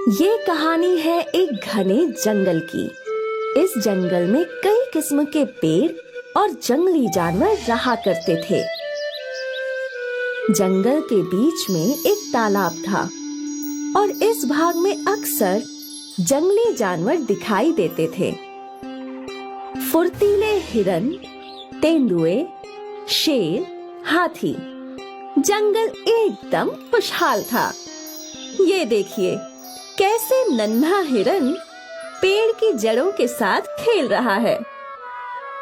ये कहानी है एक घने जंगल की। इस जंगल में कई किस्म के पेड़ और जंगली जानवर रहा करते थे। जंगल के बीच में एक तालाब था और इस भाग में अक्सर जंगली जानवर दिखाई देते थे। फुर्तीले हिरन, तेंदुए, शेर, हाथी। जंगल एकदम खुशहाल था। ये देखिए कैसे नन्हा हिरन पेड़ की जड़ों के साथ खेल रहा है।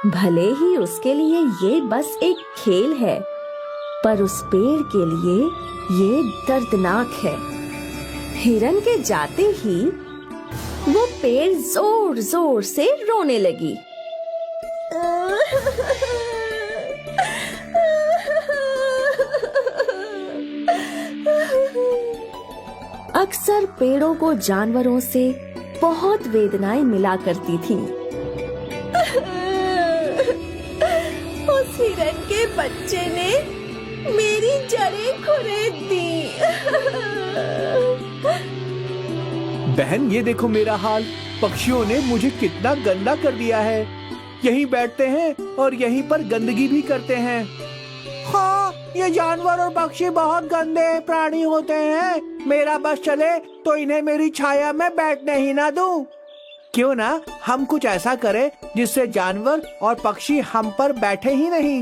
भले ही उसके लिए ये बस एक खेल है, पर उस पेड़ के लिए ये दर्दनाक है। हिरन के जाते ही वो पेड़ जोर जोर से रोने लगी। अक्सर पेड़ों को जानवरों से बहुत वेदनाएं मिला करती थीं। उस हिरन के बच्चे ने मेरी जड़ें खुरेद दी। बहन, ये देखो मेरा हाल। पक्षियों ने मुझे कितना गंदा कर दिया है। यहीं बैठते हैं और यहीं पर गंदगी भी करते हैं। हाँ, ये जानवर और पक्षी बहुत गंदे प्राणी होते हैं। मेरा बस चले तो इन्हें मेरी छाया में बैठने ही ना दूं। क्यों ना हम कुछ ऐसा करें जिससे जानवर और पक्षी हम पर बैठे ही नहीं।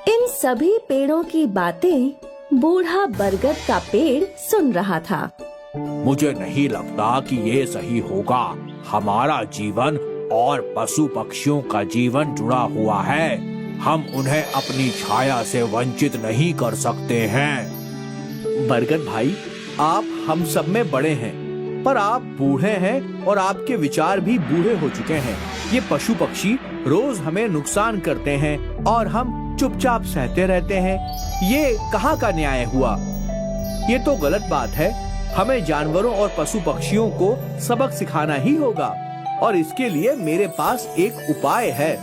इन सभी पेड़ों की बातें बूढ़ा बरगद का पेड़ सुन रहा था। मुझे नहीं लगता कि ये सही होगा। हमारा जीवन और पशु पक्षियों का जीवन जुड़ा हुआ है। हम उन्हें अपनी छाया से वंचित नहीं कर सकते हैं। बरगद भाई, आप हम सब में बड़े हैं, पर आप बूढ़े हैं और आपके विचार भी बूढ़े हो चुके हैं। ये पशु पक्षी रोज हमें नुकसान करते हैं और हम चुपचाप सहते रहते हैं। ये कहाँ का न्याय हुआ? ये तो गलत बात है। हमें जानवरों और पशु पक्षियों को सबक सिखाना ही होगा, और इसके लिए मेरे पास एक उपाय है।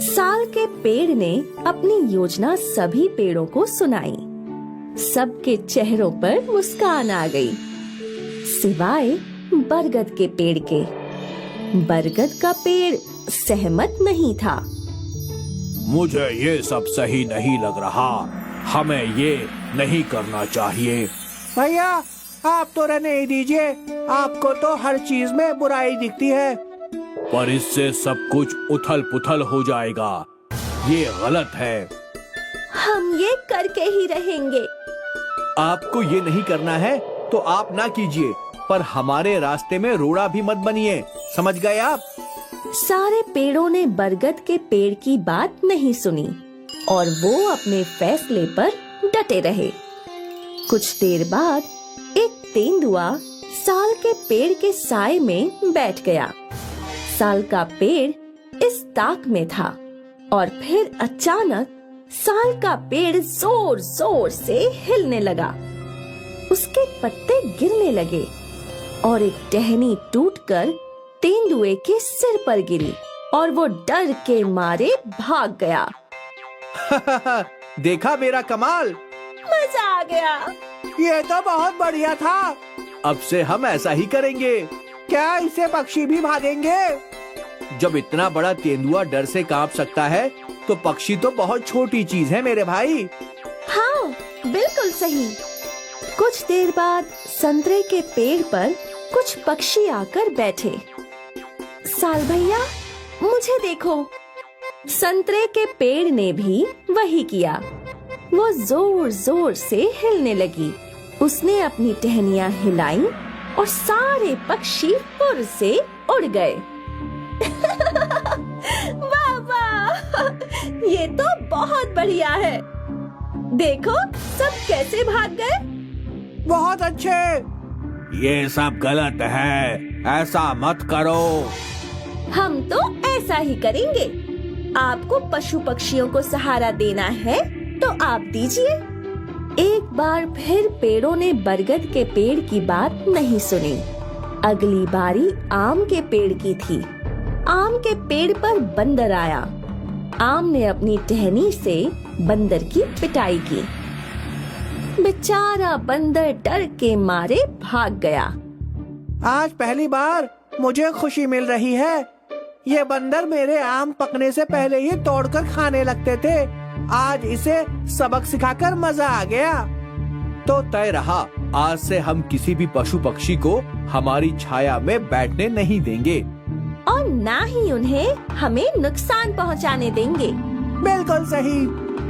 साल के पेड़ ने अपनी योजना सभी पेड़ों को सुनाई। सबके चेहरों पर मुस्कान आ गई, सिवाय बरगद के पेड़ के। बरगद का पेड़ सहमत नहीं था। मुझे ये सब सही नहीं लग रहा। हमें ये नहीं करना चाहिए। भैया, आप तो रहने ही दीजिए। आपको तो हर चीज में बुराई दिखती है। पर इससे सब कुछ उथल पुथल हो जाएगा। ये गलत है। हम ये करके ही रहेंगे। आपको ये नहीं करना है तो आप ना कीजिए, पर हमारे रास्ते में रोड़ा भी मत बनिए। समझ गए आप? सारे पेड़ों ने बरगद के पेड़ की बात नहीं सुनी और वो अपने फैसले पर डटे रहे। कुछ देर बाद एक तेंदुआ साल के पेड़ के साए में बैठ गया। साल का पेड़ इस ताक में था और फिर अचानक साल का पेड़ जोर जोर से हिलने लगा। उसके पत्ते गिरने लगे और एक टहनी टूटकर तेंदुए के सिर पर गिरी और वो डर के मारे भाग गया। देखा मेरा कमाल? मजा आ गया। ये तो बहुत बढ़िया था। अब से हम ऐसा ही करेंगे। क्या इससे पक्षी भी भागेंगे? जब इतना बड़ा तेंदुआ डर से कांप सकता है, तो पक्षी तो बहुत छोटी चीज है मेरे भाई। हाँ, बिल्कुल सही। कुछ देर बाद संतरे के पेड़ पर कुछ पक्षी आकर बैठे। साल भैया, मुझे देखो। संतरे के पेड़ ने भी वही किया। वो जोर जोर से हिलने लगी। उसने अपनी टहनियां हिलाई और सारे पक्षी फुर से उड़ गए। वाह वाह, ये तो बहुत बढ़िया है। देखो सब कैसे भाग गए। बहुत अच्छे। ये सब गलत है, ऐसा मत करो। हम तो ऐसा ही करेंगे। आपको पशु पक्षियों को सहारा देना है तो आप दीजिए। एक बार फिर पेड़ों ने बरगद के पेड़ की बात नहीं सुनी। अगली बारी आम के पेड़ की थी। आम के पेड़ पर बंदर आया। आम ने अपनी टहनी से बंदर की पिटाई की। बेचारा बंदर डर के मारे भाग गया। आज पहली बार मुझे खुशी मिल रही है। ये बंदर मेरे आम पकने से पहले ही तोड़कर खाने लगते थे। आज इसे सबक सिखाकर मजा आ गया। तो तय रहा, आज से हम किसी भी पशु पक्षी को हमारी छाया में बैठने नहीं देंगे और ना ही उन्हें हमें नुकसान पहुंचाने देंगे। बिल्कुल सही।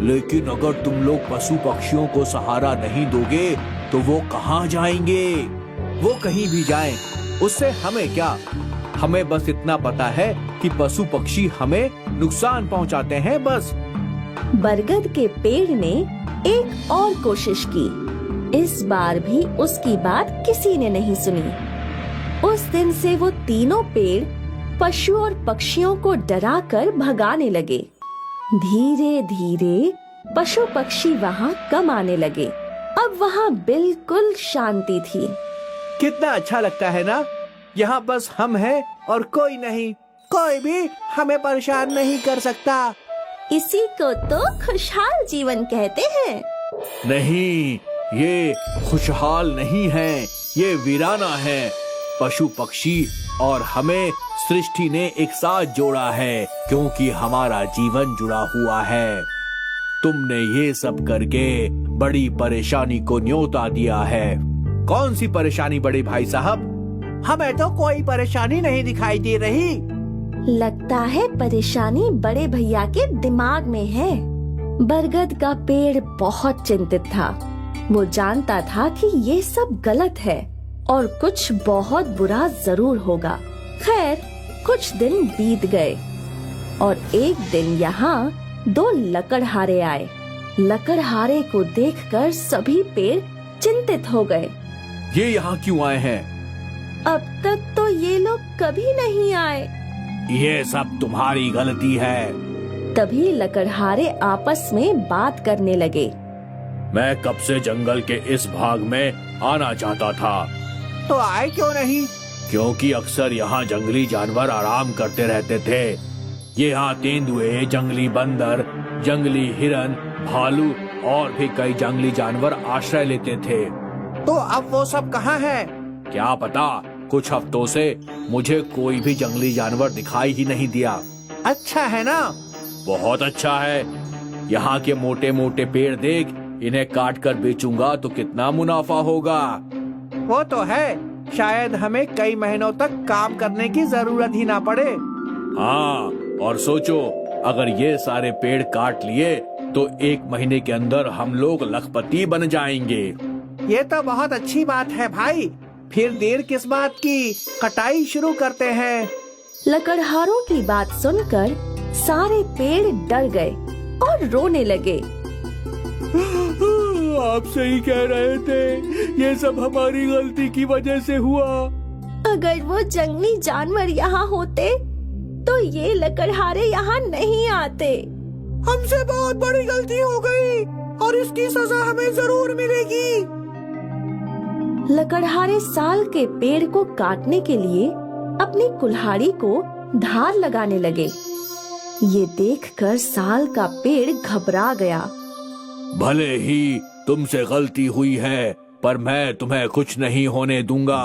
लेकिन अगर तुम लोग पशु पक्षियों को सहारा नहीं दोगे तो वो कहाँ जाएंगे? वो कहीं भी जाएं, उससे हमें क्या? हमें बस इतना पता है कि पशु पक्षी हमें नुकसान पहुंचाते हैं, बस। बरगद के पेड़ ने एक और कोशिश की। इस बार भी उसकी बात किसी ने नहीं सुनी। उस दिन से वो तीनों पेड़ पशु और पक्षियों को डराकर भगाने लगे। धीरे धीरे पशु पक्षी वहाँ कम आने लगे। अब वहाँ बिल्कुल शांति थी। कितना अच्छा लगता है ना? यहाँ बस हम हैं और कोई नहीं। कोई भी हमें परेशान नहीं कर सकता। इसी को तो खुशहाल जीवन कहते हैं। नहीं, ये खुशहाल नहीं है, ये वीराना है। पशु पक्षी और हमें सृष्टि ने एक साथ जोड़ा है, क्योंकि हमारा जीवन जुड़ा हुआ है। तुमने ये सब करके बड़ी परेशानी को न्योता दिया है। कौन सी परेशानी बड़े भाई साहब? हमें तो कोई परेशानी नहीं दिखाई दे रही। लगता है परेशानी बड़े भैया के दिमाग में है। बरगद का पेड़ बहुत चिंतित था। वो जानता था कि ये सब गलत है और कुछ बहुत बुरा जरूर होगा। खैर, कुछ दिन बीत गए और एक दिन यहाँ 2 लकड़हारे आए। लकड़हारे को देखकर सभी पेड़ चिंतित हो गए। ये यहाँ क्यों आए हैं? अब तक तो ये लोग कभी नहीं आए। ये सब तुम्हारी गलती है। तभी लकड़हारे आपस में बात करने लगे। मैं कब से जंगल के इस भाग में आना चाहता था। तो आए क्यों नहीं? क्योंकि अक्सर यहाँ जंगली जानवर आराम करते रहते थे। ये यहाँ तेंदुए, जंगली बंदर, जंगली हिरन, भालू और भी कई जंगली जानवर आश्रय लेते थे। तो अब वो सब कहाँ है? क्या पता, कुछ हफ्तों से मुझे कोई भी जंगली जानवर दिखाई ही नहीं दिया। अच्छा है ना? बहुत अच्छा है। यहाँ के मोटे मोटे पेड़ देख, इन्हें काट कर बेचूंगा तो कितना मुनाफा होगा। वो तो है, शायद हमें कई महीनों तक काम करने की जरूरत ही ना पड़े। हाँ, और सोचो, अगर ये सारे पेड़ काट लिए तो 1 महीने के अंदर हम लोग लखपति बन जाएंगे। ये तो बहुत अच्छी बात है भाई। फिर देर किस बात की, कटाई शुरू करते हैं। लकड़हारों की बात सुनकर सारे पेड़ डर गए और रोने लगे। आप सही कह रहे थे, ये सब हमारी गलती की वजह से हुआ। अगर वो जंगली जानवर यहाँ होते तो ये लकड़हारे यहाँ नहीं आते। हमसे बहुत बड़ी गलती हो गई और इसकी सजा हमें जरूर मिलेगी। लकड़हारे साल के पेड़ को काटने के लिए अपनी कुल्हाड़ी को धार लगाने लगे। ये देखकर साल का पेड़ घबरा गया। भले ही तुमसे गलती हुई है, पर मैं तुम्हें कुछ नहीं होने दूंगा।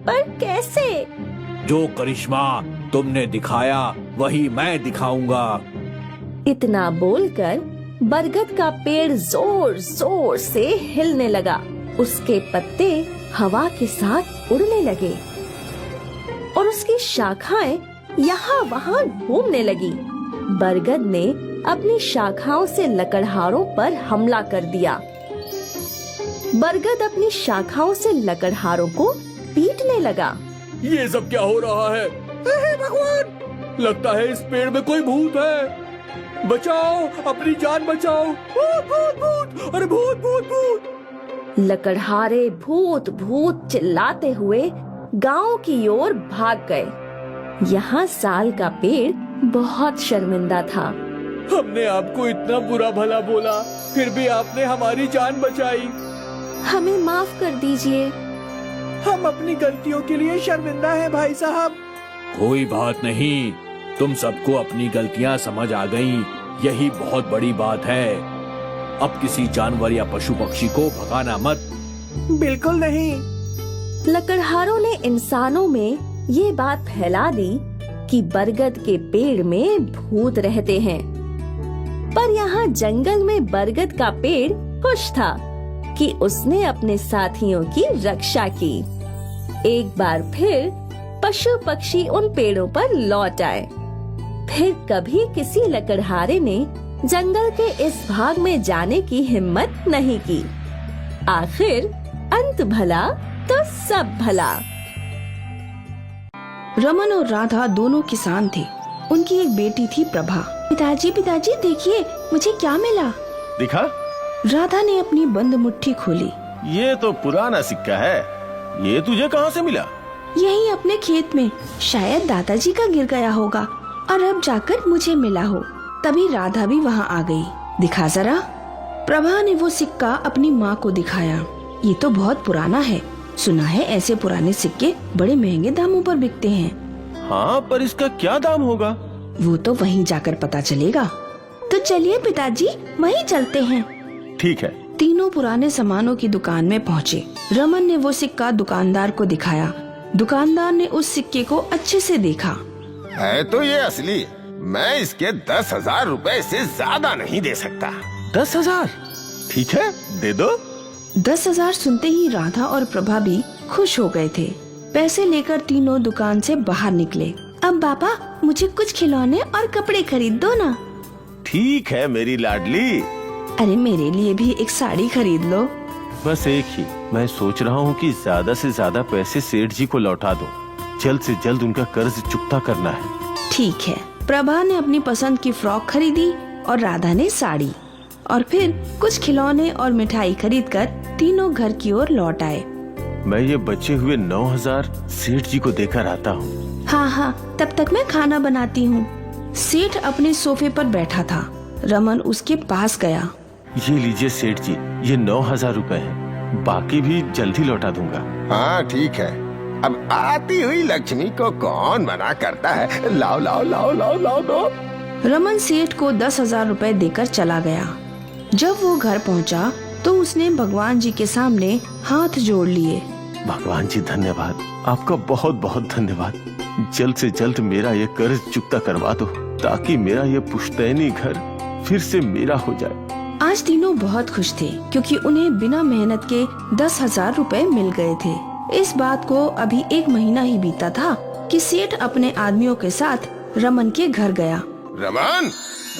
पर कैसे? जो करिश्मा तुमने दिखाया वही मैं दिखाऊंगा। इतना बोलकर बरगद का पेड़ जोर जोर से हिलने लगा। उसके पत्ते हवा के साथ उड़ने लगे और उसकी शाखाएं यहाँ वहाँ घूमने लगी। बरगद ने अपनी शाखाओं से लकड़हारों पर हमला कर दिया। बरगद अपनी शाखाओं से लकड़हारों को पीटने लगा। ये सब क्या हो रहा है? हे भगवान! लगता है इस पेड़ में कोई भूत है। बचाओ, अपनी जान बचाओ। भूत भूत भूत! अरे भूत भूत भूत! लकड़हारे भूत भूत चिल्लाते हुए गांव की ओर भाग गए। यहाँ साल का पेड़ बहुत शर्मिंदा था। हमने आपको इतना बुरा भला बोला, फिर भी आपने हमारी जान बचाई। हमें माफ कर दीजिए। हम अपनी गलतियों के लिए शर्मिंदा हैं भाई साहब। कोई बात नहीं, तुम सबको अपनी गलतियाँ समझ आ गईं, यही बहुत बड़ी बात है। अब किसी जानवर या पशु पक्षी को भगाना मत। बिल्कुल नहीं। लकड़हारों ने इंसानों में ये बात फैला दी कि बरगद के पेड़ में भूत रहते हैं। पर यहाँ जंगल में बरगद का पेड़ खुश था कि उसने अपने साथियों की रक्षा की। एक बार फिर पशु पक्षी उन पेड़ों पर लौट आए। फिर कभी किसी लकड़हारे ने जंगल के इस भाग में जाने की हिम्मत नहीं की। आखिर अंत भला तो सब भला। रमन और राधा दोनों किसान थे। उनकी एक बेटी थी प्रभा। पिताजी पिताजी देखिए मुझे क्या मिला। दिखा? राधा ने अपनी बंद मुट्ठी खोली। ये तो पुराना सिक्का है। ये तुझे कहाँ से मिला? यही अपने खेत में, शायद दादाजी का गिर गया होगा और अब जाकर मुझे मिला हो। तभी राधा भी वहाँ आ गई। दिखा जरा। प्रभा ने वो सिक्का अपनी माँ को दिखाया। ये तो बहुत पुराना है। सुना है ऐसे पुराने सिक्के बड़े महंगे दामों पर बिकते हैं। हाँ, पर इसका क्या दाम होगा? वो तो वहीं जाकर पता चलेगा। तो चलिए पिताजी वहीं चलते हैं। ठीक है। तीनों पुराने सामानों की दुकान में पहुँचे। रमन ने वो सिक्का दुकानदार को दिखाया। दुकानदार ने उस सिक्के को अच्छे से देखा। है तो ये असली। मैं इसके 10,000 रुपए से ज्यादा नहीं दे सकता। 10,000? ठीक है, दे दो। 10,000 सुनते ही राधा और प्रभा भी खुश हो गए थे। पैसे लेकर तीनों दुकान से बाहर निकले। अब पापा मुझे कुछ खिलौने और कपड़े खरीद दो ना। ठीक है मेरी लाडली। अरे मेरे लिए भी एक साड़ी खरीद लो। बस एक ही। मैं सोच रहा हूँ कि ज्यादा से ज्यादा पैसे सेठ जी को लौटा दो। जल्द से जल्द उनका कर्ज चुकता करना है। ठीक है। प्रभा ने अपनी पसंद की फ्रॉक खरीदी और राधा ने साड़ी। और फिर कुछ खिलौने और मिठाई खरीदकर तीनों घर की ओर लौट आए। मैं ये बचे हुए 9,000 सेठ जी को देकर आता हूँ। हाँ, तब तक मैं खाना बनाती हूँ। सेठ अपने सोफे पर बैठा था। रमन उसके पास गया। ये लीजिए सेठ जी, ये 9,000 रुपए हैं। बाकी भी जल्दी लौटा दूंगा। हाँ ठीक है। अब आती हुई लक्ष्मी को कौन मना करता है। लाओ लाओ लाओ लाओ लाओ दो। रमन सेठ को 10,000 रुपए देकर चला गया। जब वो घर पहुंचा तो उसने भगवान जी के सामने हाथ जोड़ लिए। भगवान जी धन्यवाद, आपका बहुत बहुत धन्यवाद। जल्द से जल्द मेरा ये कर्ज चुकता करवा दो ताकि मेरा ये पुश्तैनी घर फिर से मेरा हो जाए। आज तीनों बहुत खुश थे क्योंकि उन्हें बिना मेहनत के 10,000 रुपए मिल गए थे। इस बात को अभी 1 महीना ही बीता था कि सेठ अपने आदमियों के साथ रमन के घर गया। रमन,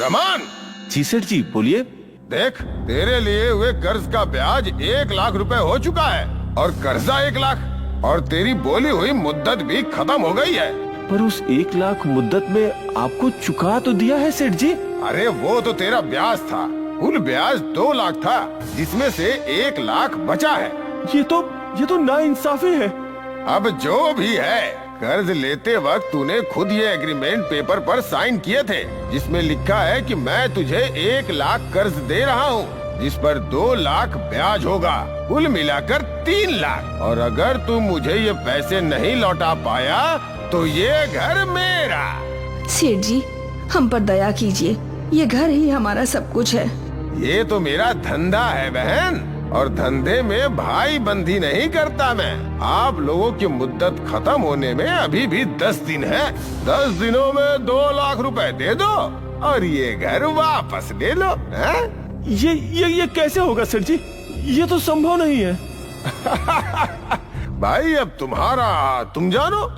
रमन। जी सेठ जी बोलिए। देख, तेरे लिए हुए कर्ज का ब्याज 1 लाख रुपए हो चुका है और कर्जा 1 लाख और तेरी बोली हुई मुद्दत भी खत्म हो गई है। पर उस 1 लाख मुद्दत में आपको चुका तो दिया है सेठ जी। अरे वो तो तेरा ब्याज था। कुल ब्याज 2 लाख था जिसमें से 1 लाख बचा है। ये तो नाइंसाफी है। अब जो भी है, कर्ज लेते वक्त तूने खुद ये एग्रीमेंट पेपर पर साइन किए थे जिसमें लिखा है कि मैं तुझे 1 लाख कर्ज दे रहा हूँ जिस पर 2 लाख ब्याज होगा। कुल मिलाकर 3 लाख। और अगर तू मुझे ये पैसे नहीं लौटा पाया तो ये घर मेरा। सेठ जी हम पर दया कीजिए। ये घर ही हमारा सब कुछ है। ये तो मेरा धंधा है बहन, और धंधे में भाई बंदी नहीं करता मैं। आप लोगों की मुद्दत खत्म होने में अभी भी 10 दिन है। 10 दिनों में 2 लाख रुपए दे दो और ये घर वापस ले लो। है? ये कैसे होगा सेठ जी? ये तो संभव नहीं है। भाई अब तुम्हारा तुम जानो।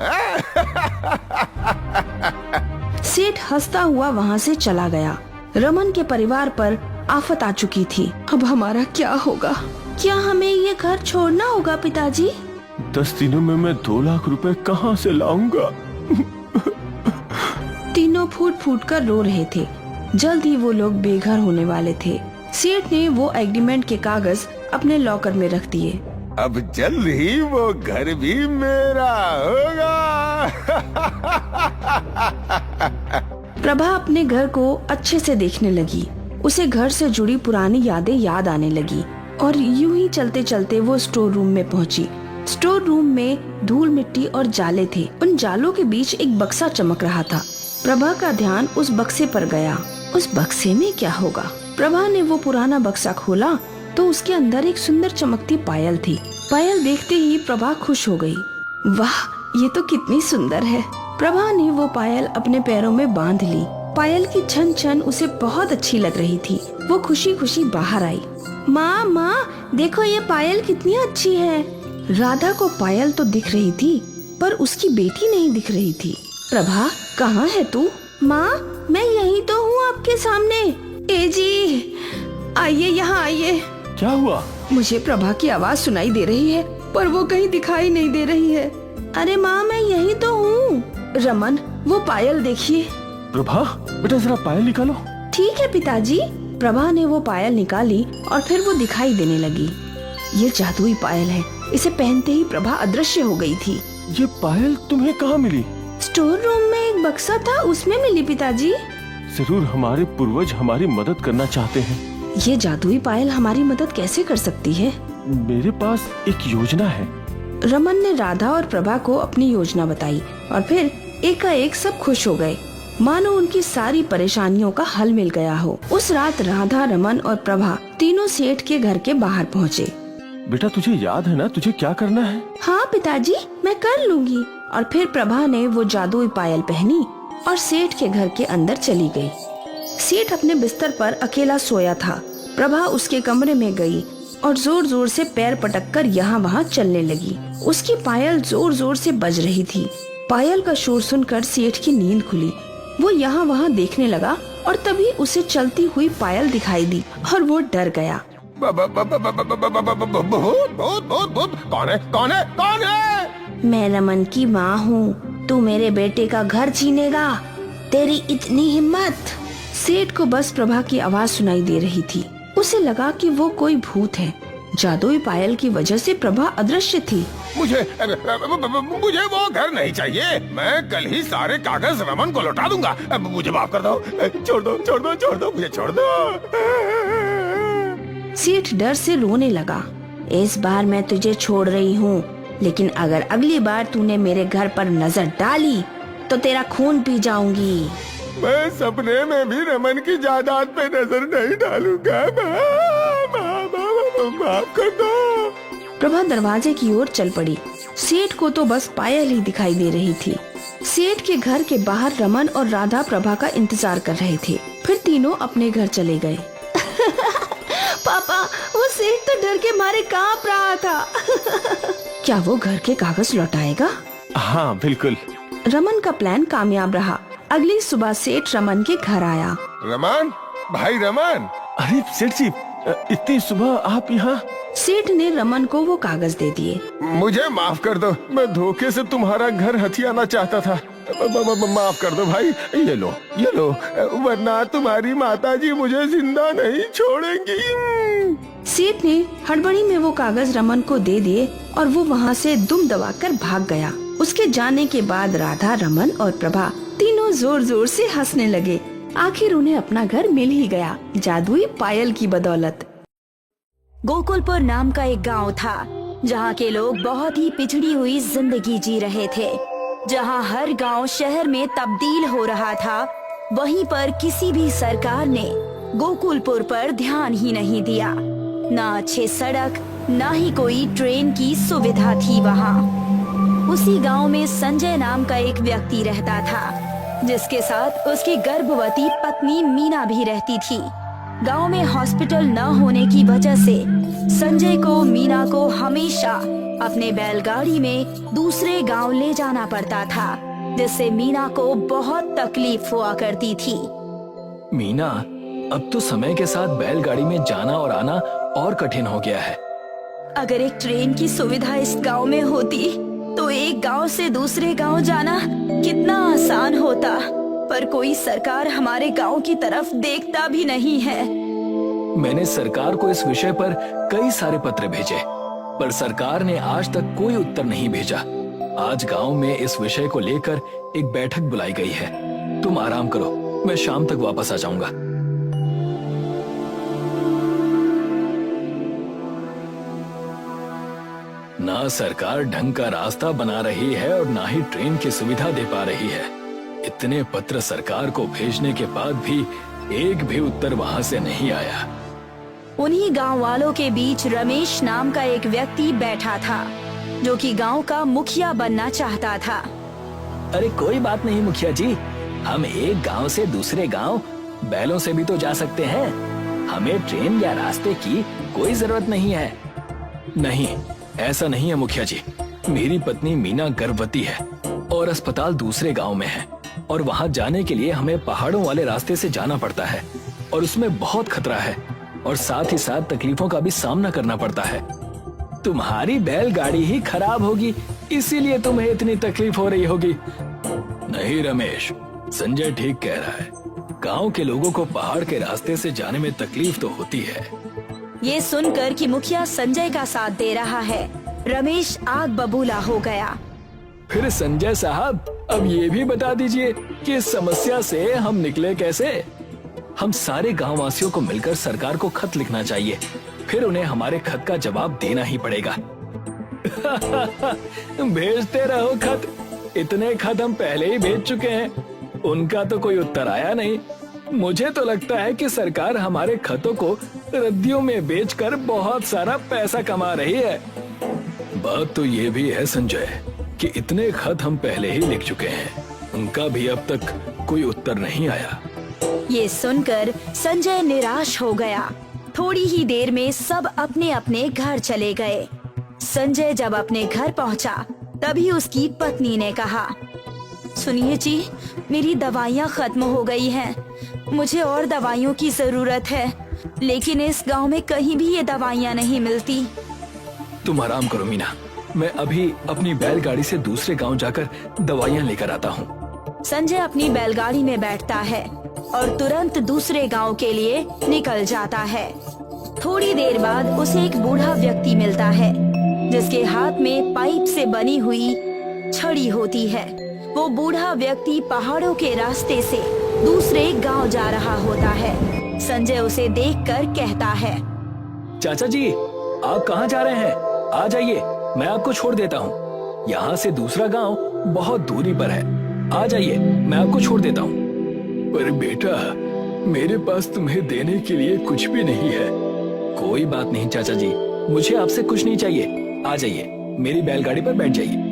सेठ हंसता हुआ वहाँ से चला गया। रमन के परिवार पर आफत आ चुकी थी। अब हमारा क्या होगा? क्या हमें ये घर छोड़ना होगा पिताजी? 10 दिनों में मैं 2 लाख रुपए कहाँ से लाऊंगा? तीनों फूट फूट कर रो रहे थे। जल्द ही वो लोग बेघर होने वाले थे। सेठ ने वो एग्रीमेंट के कागज अपने लॉकर में रख दिए। अब जल्द ही वो घर भी मेरा होगा। प्रभा अपने घर को अच्छे से देखने लगी। उसे घर से जुड़ी पुरानी यादें याद आने लगी और यूं ही चलते चलते वो स्टोर रूम में पहुंची। स्टोर रूम में धूल मिट्टी और जाले थे। उन जालों के बीच एक बक्सा चमक रहा था। प्रभा का ध्यान उस बक्से पर गया। उस बक्से में क्या होगा? प्रभा ने वो पुराना बक्सा खोला तो उसके अंदर एक सुंदर चमकती पायल थी। पायल देखते ही प्रभा खुश हो गई। वाह, ये तो कितनी सुंदर है। प्रभा ने वो पायल अपने पैरों में बांध ली। पायल की छन छन उसे बहुत अच्छी लग रही थी। वो खुशी खुशी बाहर आई। माँ माँ, देखो ये पायल कितनी अच्छी है। राधा को पायल तो दिख रही थी, पर उसकी बेटी नहीं दिख रही थी। प्रभा, कहाँ है तू? माँ, मैं यही तो हूँ आपके सामने। ए जी, आइए यहाँ आइए। क्या हुआ? मुझे प्रभा की आवाज सुनाई दे रही है, पर वो कहीं दिखाई नहीं दे रही है। अरे माँ, मैं यही तो हूँ। रमन, वो पायल देखिए। प्रभा, बेटा जरा पायल निकालो। ठीक है पिताजी। प्रभा ने वो पायल निकाली और फिर वो दिखाई देने लगी। ये जादुई पायल है। इसे पहनते ही प्रभा अदृश्य हो गई थी। ये पायल तुम्हें कहाँ मिली? स्टोर रूम में एक बक्सा था, उसमें मिली पिताजी। जरूर हमारे पूर्वज हमारी मदद करना चाहते हैं। ये जादुई पायल हमारी मदद कैसे कर सकती है? मेरे पास एक योजना है। रमन ने राधा और प्रभा को अपनी योजना बताई और फिर एकाएक सब खुश हो गए, मानो उनकी सारी परेशानियों का हल मिल गया हो। उस रात राधा, रमन और प्रभा तीनों सेठ के घर के बाहर पहुँचे। बेटा तुझे याद है ना तुझे क्या करना है? हाँ पिताजी, मैं कर लूँगी। और फिर प्रभा ने वो जादुई पायल पहनी और सेठ के घर के अंदर चली गई। सेठ अपने बिस्तर पर अकेला सोया था। प्रभा उसके कमरे में गई और जोर जोर से पैर पटककर यहाँ वहाँ चलने लगी। उसकी पायल जोर जोर से बज रही थी। पायल का शोर सुनकर सेठ की नींद खुली। वो यहाँ वहाँ देखने लगा और तभी उसे चलती हुई पायल दिखाई दी और वो डर गया। बहुत कौन है? कौन है? कौन है? मैं रमन की माँ हूँ। तू मेरे बेटे का घर छीनेगा? तेरी इतनी हिम्मत? सेठ को बस प्रभा की आवाज सुनाई दे रही थी। उसे लगा कि वो कोई भूत है। जादुई पायल की वजह से प्रभा अदृश्य थी। मुझे वो घर नहीं चाहिए। मैं कल ही सारे कागज रमन को लौटा दूंगा। मुझे माफ कर दो। छोड़ दो, छोड़ दो, छोड़ दो, मुझे छोड़ दो। सेठ डर से रोने लगा। इस बार मैं तुझे छोड़ रही हूँ, लेकिन अगर अगली बार तूने मेरे घर पर नजर डाली तो तेरा खून पी जाऊंगी। मैं सपने में भी रमन की जायदाद पे नजर नहीं डालूंगा। माफ कर दो। प्रभा दरवाजे की ओर चल पड़ी। सेठ को तो बस पायल ही दिखाई दे रही थी। सेठ के घर के बाहर रमन और राधा प्रभा का इंतजार कर रहे थे। फिर तीनों अपने घर चले गए। पापा, वो सेठ तो डर के मारे कांप रहा था। क्या वो घर के कागज लौटाएगा? हाँ बिल्कुल। रमन का प्लान कामयाब रहा। अगली सुबह सेठ रमन के घर आया। रमन, भाई रमन। अरे सेठ जी, इतनी सुबह आप यहाँ? सेठ ने रमन को वो कागज दे दिए। मुझे माफ कर दो, मैं धोखे से तुम्हारा घर हथियाना चाहता था। माफ कर दो भाई। ये लो, ये लो, वरना तुम्हारी माताजी मुझे जिंदा नहीं छोड़ेंगी। सेठ ने हड़बड़ी में वो कागज रमन को दे दिए और वो वहाँ से दुम दबाकर भाग गया। उसके जाने के बाद राधा, रमन और प्रभा तीनों जोर जोर से हंसने लगे। आखिर उन्हें अपना घर मिल ही गया, जादुई पायल की बदौलत। गोकुलपुर नाम का एक गांव था, जहां के लोग बहुत ही पिछड़ी हुई जिंदगी जी रहे थे। जहां हर गांव शहर में तब्दील हो रहा था, वहीं पर किसी भी सरकार ने गोकुलपुर पर ध्यान ही नहीं दिया। ना अच्छे सड़क, ना ही कोई ट्रेन की सुविधा थी वहां। उसी गांव में संजय नाम का एक व्यक्ति रहता था, जिसके साथ उसकी गर्भवती पत्नी मीना भी रहती थी। गांव में हॉस्पिटल न होने की वजह से संजय को मीना को हमेशा अपने बैलगाड़ी में दूसरे गांव ले जाना पड़ता था, जिससे मीना को बहुत तकलीफ हुआ करती थी। मीना, अब तो समय के साथ बैलगाड़ी में जाना और आना और कठिन हो गया है। अगर एक ट्रेन की सुविधा इस गांव में होती तो एक गांव से दूसरे गांव जाना कितना आसान होता, पर कोई सरकार हमारे गांव की तरफ देखता भी नहीं है। मैंने सरकार को इस विषय पर कई सारे पत्र भेजे, पर सरकार ने आज तक कोई उत्तर नहीं भेजा। आज गांव में इस विषय को लेकर एक बैठक बुलाई गई है। तुम आराम करो, मैं शाम तक वापस आ जाऊंगा। ना सरकार ढंग का रास्ता बना रही है और ना ही ट्रेन की सुविधा दे पा रही है। इतने पत्र सरकार को भेजने के बाद भी एक भी उत्तर वहां से नहीं आया। उन्हीं गांव वालों के बीच रमेश नाम का एक व्यक्ति बैठा था, जो कि गांव का मुखिया बनना चाहता था। अरे कोई बात नहीं मुखिया जी, हम एक गांव से दूसरे गांव बैलों से भी तो जा सकते हैं। हमें ट्रेन या रास्ते की कोई जरूरत नहीं है। नहीं, ऐसा नहीं है मुखिया जी। मेरी पत्नी मीना गर्भवती है और अस्पताल दूसरे गांव में है, और वहां जाने के लिए हमें पहाड़ों वाले रास्ते से जाना पड़ता है, और उसमें बहुत खतरा है, और साथ ही साथ तकलीफों का भी सामना करना पड़ता है। तुम्हारी बैलगाड़ी ही खराब होगी, इसीलिए तुम्हें इतनी तकलीफ हो रही होगी। नहीं रमेश, संजय ठीक कह रहा है। गांव के लोगों को पहाड़ के रास्ते से जाने में तकलीफ तो होती है। ये सुनकर कि मुखिया संजय का साथ दे रहा है, रमेश आग बबूला हो गया। फिर संजय साहब, अब ये भी बता दीजिए कि इस समस्या से हम निकले कैसे? हम सारे गांव वासियों को मिलकर सरकार को खत लिखना चाहिए, फिर उन्हें हमारे खत का जवाब देना ही पड़ेगा। भेजते रहो खत। इतने खत हम पहले ही भेज चुके हैं, उनका तो कोई उत्तर आया नहीं। मुझे तो लगता है कि सरकार हमारे खतों को रद्दियों में बेचकर बहुत सारा पैसा कमा रही है। बात तो ये भी है संजय कि इतने खत हम पहले ही लिख चुके हैं, उनका भी अब तक कोई उत्तर नहीं आया। ये सुनकर संजय निराश हो गया। थोड़ी ही देर में सब अपने अपने घर चले गए। संजय जब अपने घर पहुंचा, तभी उसकी पत्नी ने कहा, सुनिए जी, मेरी दवाइयाँ खत्म हो गई हैं। मुझे और दवाइयों की जरूरत है, लेकिन इस गांव में कहीं भी ये दवाइयाँ नहीं मिलती। तुम आराम करो मीना, मैं अभी अपनी बैलगाड़ी से दूसरे गांव जाकर दवाइयाँ लेकर आता हूँ। संजय अपनी बैलगाड़ी में बैठता है और तुरंत दूसरे गांव के लिए निकल जाता है। थोड़ी देर बाद उसे एक बूढ़ा व्यक्ति मिलता है, जिसके हाथ में पाइप से बनी हुई छड़ी होती है। वो बूढ़ा व्यक्ति पहाड़ों के रास्ते से दूसरे गांव जा रहा होता है। संजय उसे देखकर कहता है, चाचा जी, आप कहाँ जा रहे हैं? आ जाइए, मैं आपको छोड़ देता हूँ। यहाँ से दूसरा गांव बहुत दूरी पर है। आ जाइए, मैं आपको छोड़ देता हूँ। पर बेटा, मेरे पास तुम्हें देने के लिए कुछ भी नहीं है। कोई बात नहीं चाचा जी, मुझे आपसे कुछ नहीं चाहिए। आ जाइए, मेरी बैलगाड़ी पर बैठ जाइए।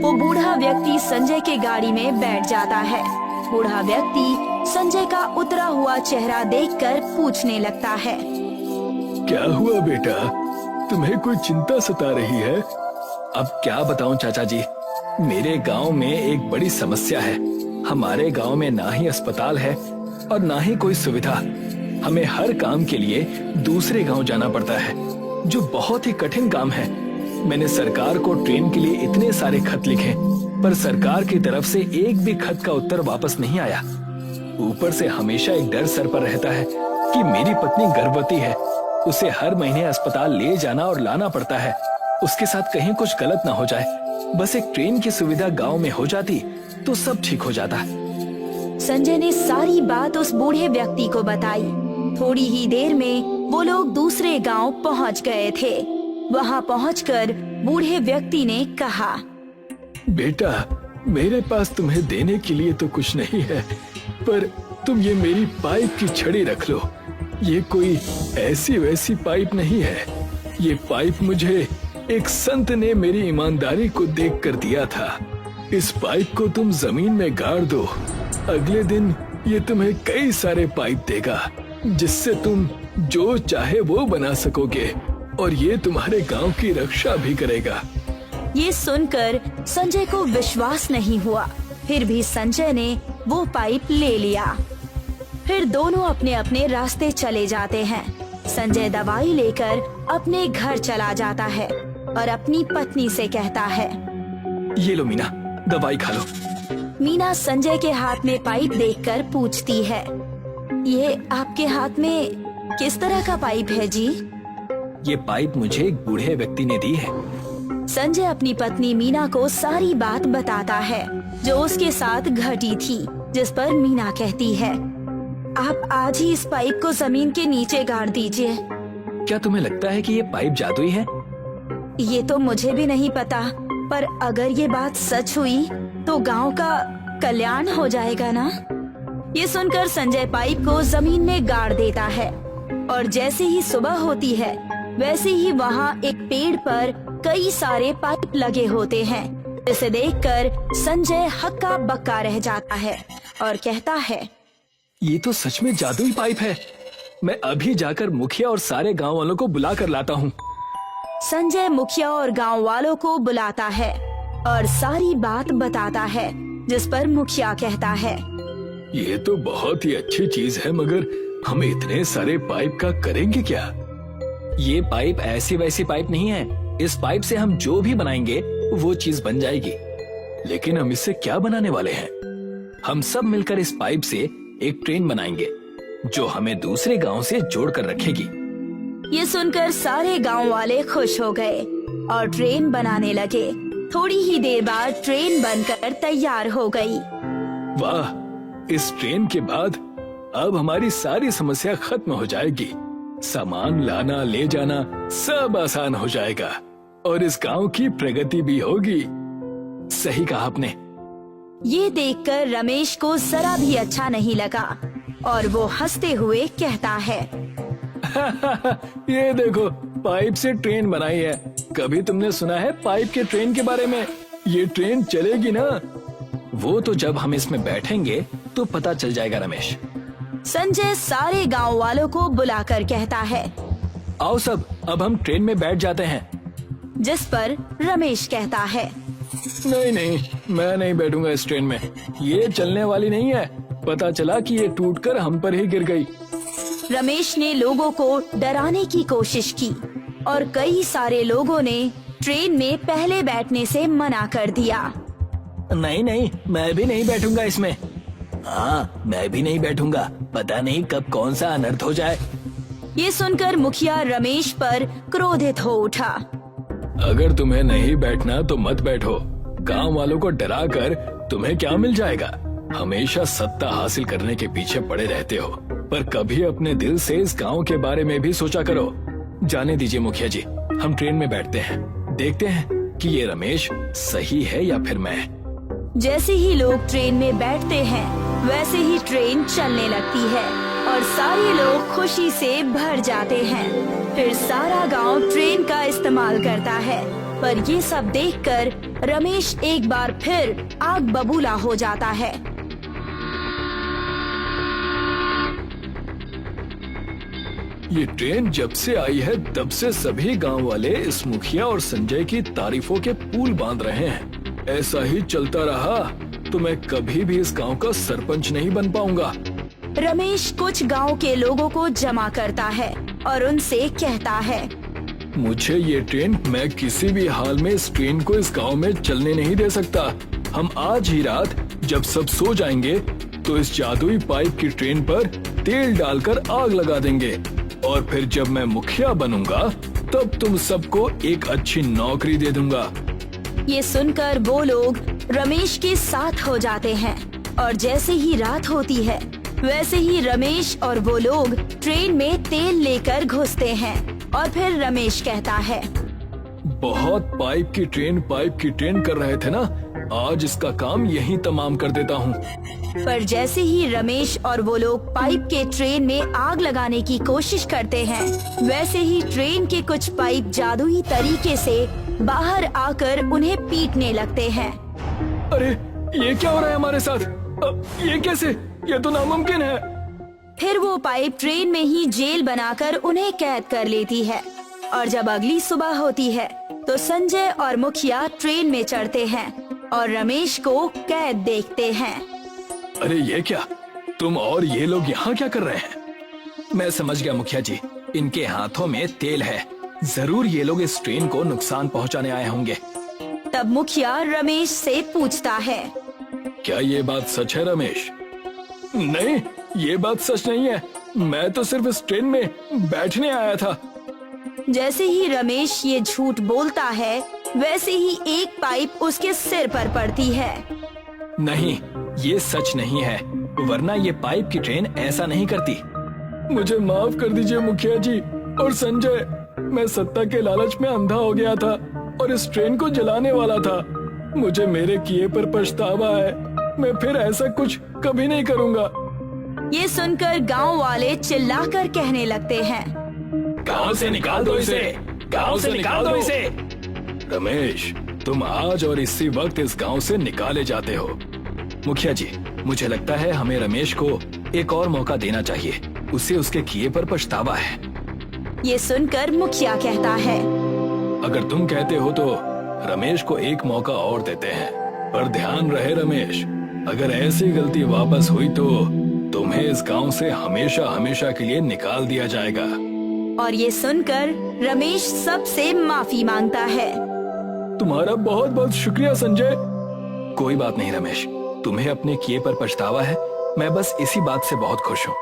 वो बूढ़ा व्यक्ति संजय के गाड़ी में बैठ जाता है। बूढ़ा व्यक्ति संजय का उतरा हुआ चेहरा देखकर पूछने लगता है, क्या हुआ बेटा, तुम्हें कोई चिंता सता रही है? अब क्या बताऊं चाचा जी, मेरे गांव में एक बड़ी समस्या है। हमारे गांव में ना ही अस्पताल है और ना ही कोई सुविधा। हमें हर काम के लिए दूसरे गांव जाना पड़ता है, जो बहुत ही कठिन काम है। मैंने सरकार को ट्रेन के लिए इतने सारे खत लिखे, पर सरकार की तरफ से एक भी खत का उत्तर वापस नहीं आया। ऊपर से हमेशा एक डर सर पर रहता है कि मेरी पत्नी गर्भवती है, उसे हर महीने अस्पताल ले जाना और लाना पड़ता है। उसके साथ कहीं कुछ गलत ना हो जाए। बस एक ट्रेन की सुविधा गांव में हो जाती तो सब ठीक हो जाता। संजय ने सारी बात उस बूढ़े व्यक्ति को बताई। थोड़ी ही देर में वो लोग दूसरे गांव पहुंच गए थे। वहां पहुंचकर बूढ़े व्यक्ति ने कहा, बेटा, मेरे पास तुम्हें देने के लिए तो कुछ नहीं है, पर तुम ये मेरी पाइप की छड़ी रख लो। ये कोई ऐसी वैसी पाइप नहीं है। ये पाइप मुझे एक संत ने मेरी ईमानदारी को देखकर दिया था। इस पाइप को तुम जमीन में गाड़ दो। अगले दिन ये तुम्हें कई सारे पाइप देगा, जिससे तुम जो चाहे वो बना सकोगे, और ये तुम्हारे गांव की रक्षा भी करेगा। ये सुनकर संजय को विश्वास नहीं हुआ। फिर भी संजय ने वो पाइप ले लिया। फिर दोनों अपने अपने रास्ते चले जाते हैं। संजय दवाई लेकर अपने घर चला जाता है और अपनी पत्नी से कहता है, ये लो मीना, दवाई खा लो। मीना संजय के हाथ में पाइप देखकर पूछती है, ये आपके हाथ में किस तरह का पाइप है जी? ये पाइप मुझे एक बूढ़े व्यक्ति ने दी है। संजय अपनी पत्नी मीना को सारी बात बताता है जो उसके साथ घटी थी, जिस पर मीना कहती है, आप आज ही इस पाइप को जमीन के नीचे गाड़ दीजिए। क्या तुम्हें लगता है कि ये पाइप जादुई है? ये तो मुझे भी नहीं पता, पर अगर ये बात सच हुई तो गांव का कल्याण हो जाएगा ना? ये सुनकर संजय पाइप को जमीन में गाड़ देता है। और जैसे ही सुबह होती है वैसे ही वहाँ एक पेड़ पर कई सारे पाइप लगे होते हैं, जिसे देखकर संजय हक्का बक्का रह जाता है और कहता है, ये तो सच में जादुई पाइप है। मैं अभी जाकर मुखिया और सारे गांव वालों को बुला कर लाता हूँ। संजय मुखिया और गांव वालों को बुलाता है और सारी बात बताता है, जिस पर मुखिया कहता है, ये तो बहुत ही अच्छी चीज है, मगर हम इतने सारे पाइप का करेंगे क्या? ये पाइप ऐसी वैसी पाइप नहीं है। इस पाइप से हम जो भी बनाएंगे वो चीज बन जाएगी। लेकिन हम इससे क्या बनाने वाले हैं? हम सब मिलकर इस पाइप से एक ट्रेन बनाएंगे जो हमें दूसरे गांव से जोड़कर रखेगी। ये सुनकर सारे गांव वाले खुश हो गए और ट्रेन बनाने लगे। थोड़ी ही देर बाद ट्रेन बनकर तैयार हो गई। वाह, इस ट्रेन के बाद अब हमारी सारी समस्या खत्म हो जाएगी। सामान लाना ले जाना सब आसान हो जाएगा और इस गांव की प्रगति भी होगी। सही कहा आपने। ये देखकर रमेश को जरा भी अच्छा नहीं लगा और वो हंसते हुए कहता है, ये देखो, पाइप से ट्रेन बनाई है। कभी तुमने सुना है पाइप के ट्रेन के बारे में? ये ट्रेन चलेगी ना? वो तो जब हम इसमें बैठेंगे तो पता चल जाएगा रमेश। संजय सारे गांव वालों को बुलाकर कहता है, आओ सब, अब हम ट्रेन में बैठ जाते हैं। जिस पर रमेश कहता है, नहीं नहीं, मैं नहीं बैठूंगा इस ट्रेन में। ये चलने वाली नहीं है। पता चला कि ये टूटकर हम पर ही गिर गई। रमेश ने लोगों को डराने की कोशिश की और कई सारे लोगों ने ट्रेन में पहले बैठने से मना कर दिया। नहीं नहीं, मैं भी नहीं बैठूंगा इसमें। हाँ, मैं भी नहीं बैठूंगा। पता नहीं कब कौन सा अनर्थ हो जाए। ये सुनकर मुखिया रमेश पर क्रोधित हो उठा। अगर तुम्हें नहीं बैठना तो मत बैठो। गांव वालों को डराकर तुम्हें क्या मिल जाएगा? हमेशा सत्ता हासिल करने के पीछे पड़े रहते हो, पर कभी अपने दिल से इस गांव के बारे में भी सोचा करो। जाने दीजिए मुखिया जी, हम ट्रेन में बैठते हैं। देखते हैं कि ये रमेश सही है या फिर मैं। जैसे ही लोग ट्रेन में बैठते हैं वैसे ही ट्रेन चलने लगती है और सारे लोग खुशी से भर जाते हैं। फिर सारा गांव ट्रेन का इस्तेमाल करता है, पर ये सब देखकर रमेश एक बार फिर आग बबूला हो जाता है। ये ट्रेन जब से आई है तब से सभी गांव वाले इस मुखिया और संजय की तारीफों के पुल बांध रहे हैं। ऐसा ही चलता रहा तो मैं कभी भी इस गांव का सरपंच नहीं बन पाऊंगा। रमेश कुछ गांव के लोगों को जमा करता है और उनसे कहता है, मुझे ये ट्रेन, मैं किसी भी हाल में इस ट्रेन को इस गांव में चलने नहीं दे सकता। हम आज ही रात जब सब सो जाएंगे तो इस जादुई पाइप की ट्रेन पर तेल डालकर आग लगा देंगे और फिर जब मैं मुखिया बनूंगा तब तुम सबको एक अच्छी नौकरी दे दूंगा। ये सुनकर वो लोग रमेश के साथ हो जाते हैं और जैसे ही रात होती है वैसे ही रमेश और वो लोग ट्रेन में तेल लेकर घुसते हैं और फिर रमेश कहता है, बहुत पाइप की ट्रेन कर रहे थे ना, आज इसका काम यहीं तमाम कर देता हूँ। पर जैसे ही रमेश और वो लोग पाइप के ट्रेन में आग लगाने की कोशिश करते हैं वैसे ही ट्रेन के कुछ पाइप जादुई तरीके से बाहर आकर उन्हें पीटने लगते हैं। अरे ये क्या हो रहा है हमारे साथ? ये कैसे? ये तो नामुमकिन है। फिर वो पाइप ट्रेन में ही जेल बनाकर उन्हें कैद कर लेती है और जब अगली सुबह होती है तो संजय और मुखिया ट्रेन में चढ़ते हैं और रमेश को कैद देखते हैं। अरे ये क्या? तुम और ये लोग यहाँ क्या कर रहे हैं? मैं समझ गया मुखिया जी, इनके हाथों में तेल है। जरूर ये लोग इस ट्रेन को नुकसान पहुँचाने आए होंगे। तब मुखिया रमेश से पूछता है, क्या ये बात सच है रमेश? नहीं, ये बात सच नहीं है। मैं तो सिर्फ इस ट्रेन में बैठने आया था। जैसे ही रमेश ये झूठ बोलता है वैसे ही एक पाइप उसके सिर पर पड़ती है। नहीं, ये सच नहीं है, वरना ये पाइप की ट्रेन ऐसा नहीं करती। मुझे माफ कर दीजिए मुखिया जी और संजय, मैं सत्ता के लालच में अंधा हो गया था और इस ट्रेन को जलाने वाला था। मुझे मेरे किए पर पछतावा है। मैं फिर ऐसा कुछ कभी नहीं करूँगा। ये सुनकर गांव वाले चिल्लाकर कहने लगते हैं, गांव से निकाल दो इसे, गांव से निकाल दो इसे। रमेश, तुम आज और इसी वक्त इस गांव से निकाले जाते हो। मुखिया जी, मुझे लगता है हमें रमेश को एक और मौका देना चाहिए। उसे उसके किए पर पछतावा है। ये सुनकर मुखिया कहता है, अगर तुम कहते हो तो रमेश को एक मौका और देते हैं, पर ध्यान रहे रमेश, अगर ऐसी गलती वापस हुई तो तुम्हें इस गांव से हमेशा हमेशा के लिए निकाल दिया जाएगा। और ये सुनकर रमेश सबसे माफी मांगता है। तुम्हारा बहुत बहुत शुक्रिया संजय। कोई बात नहीं रमेश, तुम्हें अपने किए पर पछतावा है। मैं बस इसी बात से बहुत खुश हूँ।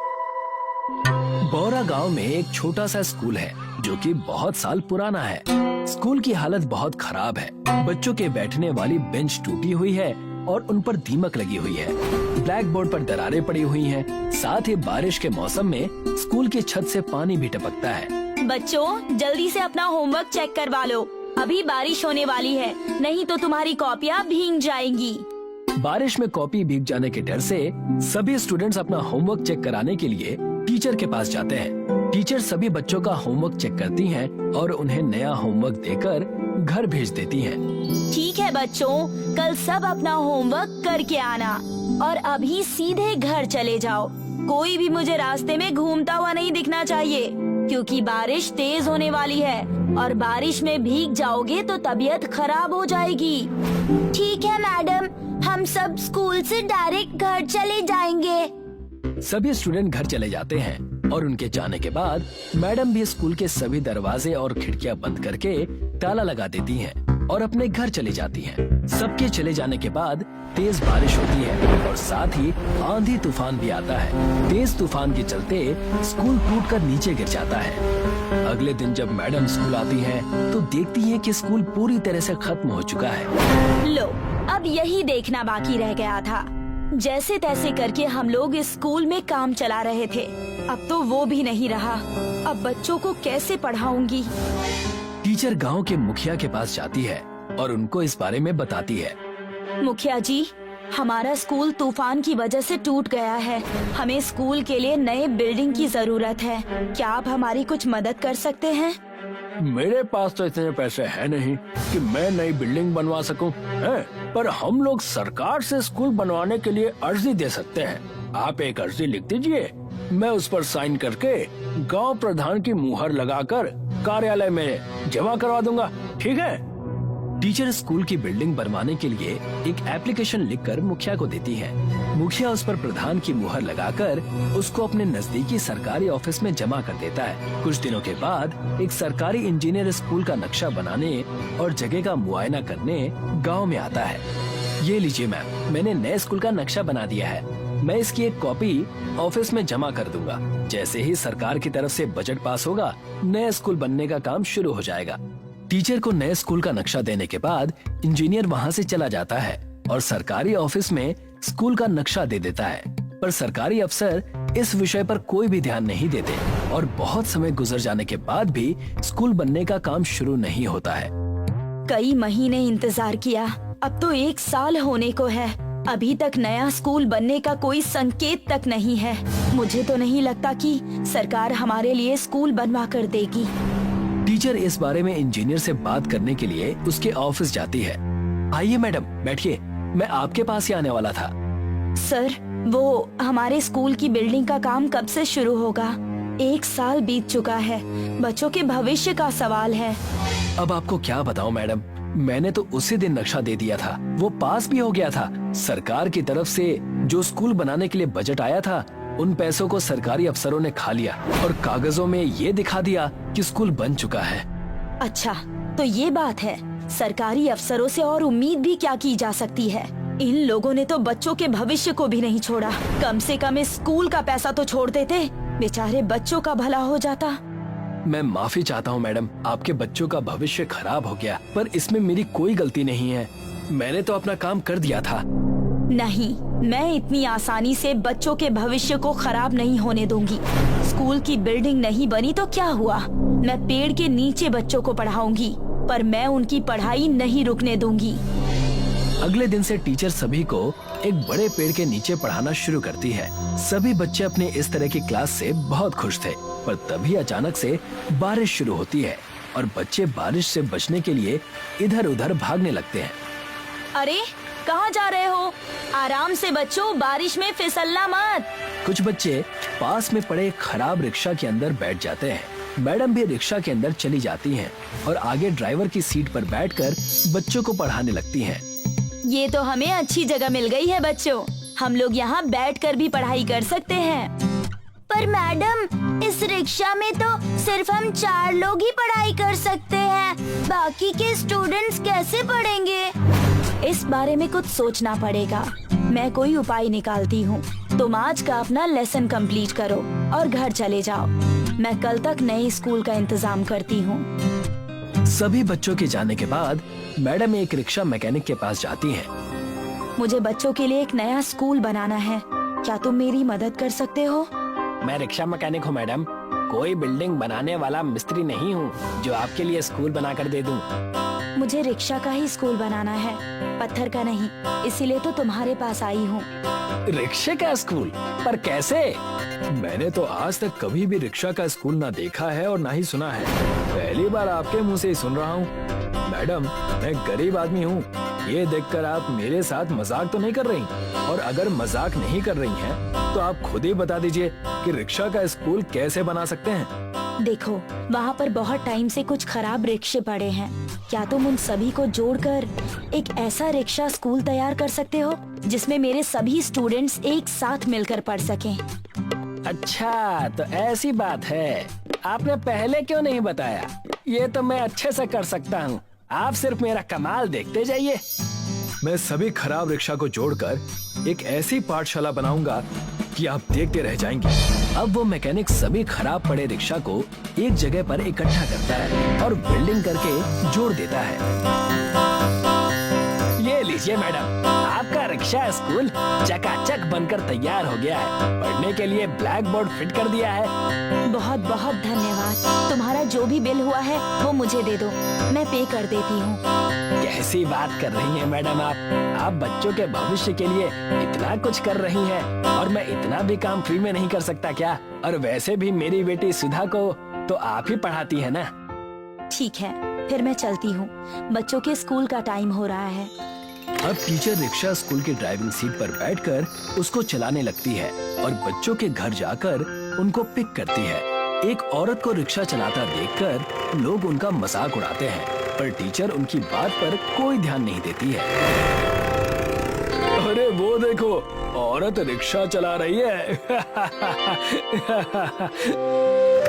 बौरा गांव में एक छोटा सा स्कूल है जो कि बहुत साल पुराना है। स्कूल की हालत बहुत खराब है। बच्चों के बैठने वाली बेंच टूटी हुई है और उन पर दीमक लगी हुई है। ब्लैक बोर्ड पर दरारें पड़ी हुई हैं। साथ ही बारिश के मौसम में स्कूल की छत से पानी भी टपकता है। बच्चों, जल्दी से अपना होमवर्क चेक करवा लो। अभी बारिश होने वाली है, नहीं तो तुम्हारी कॉपियाँ भीग जाएंगी। बारिश में कॉपी भीग जाने के डर से सभी स्टूडेंट्स अपना होमवर्क चेक कराने के लिए टीचर के पास जाते हैं। टीचर सभी बच्चों का होमवर्क चेक करती हैं और उन्हें नया होमवर्क देकर घर भेज देती हैं। ठीक है बच्चों, कल सब अपना होमवर्क करके आना और अभी सीधे घर चले जाओ। कोई भी मुझे रास्ते में घूमता हुआ नहीं दिखना चाहिए, क्योंकि बारिश तेज होने वाली है और बारिश में भीग जाओगे तो तबीयत खराब हो जाएगी। ठीक है मैडम, हम सब स्कूल से डायरेक्ट घर चले जाएंगे। सभी स्टूडेंट घर चले जाते हैं और उनके जाने के बाद मैडम भी स्कूल के सभी दरवाजे और खिड़कियां बंद करके ताला लगा देती हैं और अपने घर चली जाती हैं। सबके चले जाने के बाद तेज बारिश होती है और साथ ही आंधी तूफान भी आता है। तेज तूफान के चलते स्कूल टूटकर नीचे गिर जाता है। अगले दिन जब मैडम स्कूल आती हैं तो देखती हैं कि स्कूल पूरी तरह से खत्म हो चुका है। लो, अब यही देखना बाकी रह गया था। जैसे तैसे करके हम लोग इस स्कूल में काम चला रहे थे, अब तो वो भी नहीं रहा। अब बच्चों को कैसे पढ़ाऊंगी? टीचर गांव के मुखिया के पास जाती है और उनको इस बारे में बताती है। मुखिया जी, हमारा स्कूल तूफान की वजह से टूट गया है। हमें स्कूल के लिए नए बिल्डिंग की जरूरत है। क्या आप हमारी कुछ मदद कर सकते हैं? मेरे पास तो इतने पैसे हैं नहीं कि मैं नई बिल्डिंग बनवा सकूं, पर हम लोग सरकार से स्कूल बनवाने के लिए अर्जी दे सकते हैं। आप एक अर्जी लिख दीजिए, मैं उस पर साइन करके गांव प्रधान की मुहर लगाकर कार्यालय में जमा करवा दूंगा। ठीक है? टीचर स्कूल की बिल्डिंग बनवाने के लिए एक एप्लीकेशन लिखकर मुखिया को देती है। मुखिया उस पर प्रधान की मुहर लगाकर उसको अपने नजदीकी सरकारी ऑफिस में जमा कर देता है। कुछ दिनों के बाद एक सरकारी इंजीनियर स्कूल का नक्शा बनाने और जगह का मुआयना करने गांव में आता है। ये लीजिए मैम, मैंने नए स्कूल का नक्शा बना दिया है। मैं इसकी एक कॉपी ऑफिस में जमा कर दूंगा। जैसे ही सरकार की तरफ से बजट पास होगा, नया स्कूल बनने का काम शुरू हो जाएगा। टीचर को नए स्कूल का नक्शा देने के बाद इंजीनियर वहाँ से चला जाता है और सरकारी ऑफिस में स्कूल का नक्शा दे देता है, पर सरकारी अफसर इस विषय पर कोई भी ध्यान नहीं देते और बहुत समय गुजर जाने के बाद भी स्कूल बनने का काम शुरू नहीं होता है। कई महीने इंतजार किया, अब तो 1 साल होने को है। अभी तक नया स्कूल बनने का कोई संकेत तक नहीं है। मुझे तो नहीं लगता कि सरकार हमारे लिए स्कूल बनवा कर देगी। टीचर इस बारे में इंजीनियर से बात करने के लिए उसके ऑफिस जाती है। आइए मैडम, बैठिए, मैं आपके पास ही आने वाला था। सर, वो हमारे स्कूल की बिल्डिंग का काम कब से शुरू होगा? 1 साल बीत चुका है। बच्चों के भविष्य का सवाल है। अब आपको क्या बताऊं मैडम, मैंने तो उसी दिन नक्शा दे दिया था, वो पास भी हो गया था। सरकार की तरफ से जो स्कूल बनाने के लिए बजट आया था, उन पैसों को सरकारी अफसरों ने खा लिया और कागजों में ये दिखा दिया कि स्कूल बन चुका है। अच्छा, तो ये बात है। सरकारी अफसरों से और उम्मीद भी क्या की जा सकती है? इन लोगों ने तो बच्चों के भविष्य को भी नहीं छोड़ा। कम से कम इस स्कूल का पैसा तो छोड़ देते, बेचारे बच्चों का भला हो जाता। मैं माफी चाहता हूँ मैडम, आपके बच्चों का भविष्य खराब हो गया, पर इसमें मेरी कोई गलती नहीं है। मैंने तो अपना काम कर दिया था। नहीं, मैं इतनी आसानी से बच्चों के भविष्य को खराब नहीं होने दूंगी। स्कूल की बिल्डिंग नहीं बनी तो क्या हुआ? मैं पेड़ के नीचे बच्चों को पढ़ाऊंगी, पर मैं उनकी पढ़ाई नहीं रुकने दूंगी। अगले दिन से टीचर सभी को एक बड़े पेड़ के नीचे पढ़ाना शुरू करती है। सभी बच्चे अपने इस तरह की क्लास से बहुत खुश थे, पर तभी अचानक से बारिश शुरू होती है और बच्चे बारिश से बचने के लिए इधर उधर भागने लगते हैं। अरे कहाँ जा रहे हो? आराम से बच्चों, बारिश में फिसलना मत। कुछ बच्चे पास में पड़े एक खराब रिक्शा के अंदर बैठ जाते हैं। मैडम भी रिक्शा के अंदर चली जाती हैं और आगे ड्राइवर की सीट पर बैठकर बच्चों को पढ़ाने लगती हैं। ये तो हमें अच्छी जगह मिल गई है बच्चों, हम लोग यहाँ बैठकर भी पढ़ाई कर सकते हैं। पर मैडम, इस रिक्शा में तो सिर्फ हम 4 लोग ही पढ़ाई कर सकते हैं, बाकी के स्टूडेंट्स कैसे पढ़ेंगे? इस बारे में कुछ सोचना पड़ेगा। मैं कोई उपाय निकालती हूँ। तुम आज का अपना लेसन कंप्लीट करो और घर चले जाओ। मैं कल तक नए स्कूल का इंतजाम करती हूँ। सभी बच्चों के जाने के बाद मैडम एक रिक्शा मैकेनिक के पास जाती हैं। मुझे बच्चों के लिए एक नया स्कूल बनाना है, क्या तुम मेरी मदद कर सकते हो? मैं रिक्शा मैकेनिक हूँ मैडम, कोई बिल्डिंग बनाने वाला मिस्त्री नहीं हूँ जो आपके लिए स्कूल बना कर दे दूँ। मुझे रिक्शा का ही स्कूल बनाना है, पत्थर का नहीं, इसीलिए तो तुम्हारे पास आई हूँ। रिक्शे का स्कूल? पर कैसे? मैंने तो आज तक कभी भी रिक्शा का स्कूल ना देखा है और ना ही सुना है। पहली बार आपके मुंह से ही सुन रहा हूँ। मैडम, मैं गरीब आदमी हूँ, ये देखकर आप मेरे साथ मजाक तो नहीं कर रही? और अगर मजाक नहीं कर रही हैं, तो आप खुद ही बता दीजिए कि रिक्शा का स्कूल कैसे बना सकते हैं। देखो, वहाँ पर बहुत टाइम से कुछ खराब रिक्शे पड़े हैं, क्या तुम उन सभी को जोड़कर एक ऐसा रिक्शा स्कूल तैयार कर सकते हो जिसमें मेरे सभी स्टूडेंट्स एक साथ मिलकर पढ़ सकें? अच्छा, तो ऐसी बात है, आपने पहले क्यों नहीं बताया? ये तो मैं अच्छे से कर सकता हूँ, आप सिर्फ मेरा कमाल देखते जाइए। मैं सभी खराब रिक्शा को जोड़कर एक ऐसी पाठशाला बनाऊंगा कि आप देखते रह जाएंगे। अब वो मैकेनिक सभी खराब पड़े रिक्शा को एक जगह पर इकट्ठा करता है और वेल्डिंग करके जोड़ देता है। ये लीजिए मैडम, आपका रिक्शा स्कूल चकाचक बनकर तैयार हो गया है। पढ़ने के लिए ब्लैक बोर्ड फिट कर दिया है। बहुत बहुत धन्यवाद। तुम्हारा जो भी बिल हुआ है वो मुझे दे दो, मैं पे कर देती हूँ। कैसी बात कर रही हैं मैडम आप बच्चों के भविष्य के लिए इतना कुछ कर रही हैं और मैं इतना भी काम फ्री में नहीं कर सकता क्या? और वैसे भी मेरी बेटी सुधा को तो आप ही पढ़ाती है ना। ठीक है, फिर मैं चलती हूँ, बच्चों के स्कूल का टाइम हो रहा है। अब टीचर रिक्शा स्कूल की ड्राइविंग सीट पर बैठकर उसको चलाने लगती है और बच्चों के घर जाकर उनको पिक करती है। एक औरत को रिक्शा चलाता देखकर लोग उनका मजाक उड़ाते हैं, पर टीचर उनकी बात पर कोई ध्यान नहीं देती है। अरे वो देखो, औरत रिक्शा चला रही है।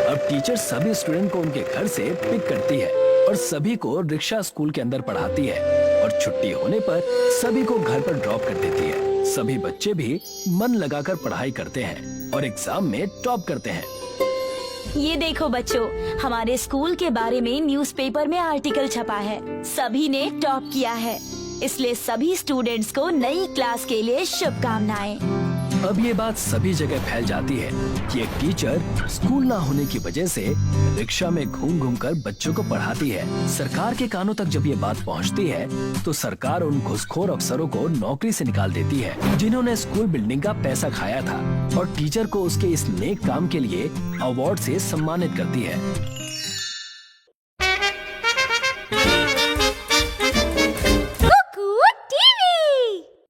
अब टीचर सभी स्टूडेंट को उनके घर से पिक करती है और सभी को रिक्शा स्कूल के अंदर पढ़ाती है और छुट्टी होने पर सभी को घर पर ड्रॉप कर देती है। सभी बच्चे भी मन लगाकर पढ़ाई करते हैं और एग्जाम में टॉप करते हैं। ये देखो बच्चों, हमारे स्कूल के बारे में न्यूज़पेपर में आर्टिकल छपा है, सभी ने टॉप किया है, इसलिए सभी स्टूडेंट्स को नई क्लास के लिए शुभकामनाएं। अब ये बात सभी जगह फैल जाती है कि एक टीचर स्कूल ना होने की वजह से रिक्शा में घूम घूम कर बच्चों को पढ़ाती है। सरकार के कानों तक जब ये बात पहुंचती है तो सरकार उन घुसखोर अफसरों को नौकरी से निकाल देती है जिन्होंने स्कूल बिल्डिंग का पैसा खाया था और टीचर को उसके इस नेक काम के लिए अवार्ड से सम्मानित करती है।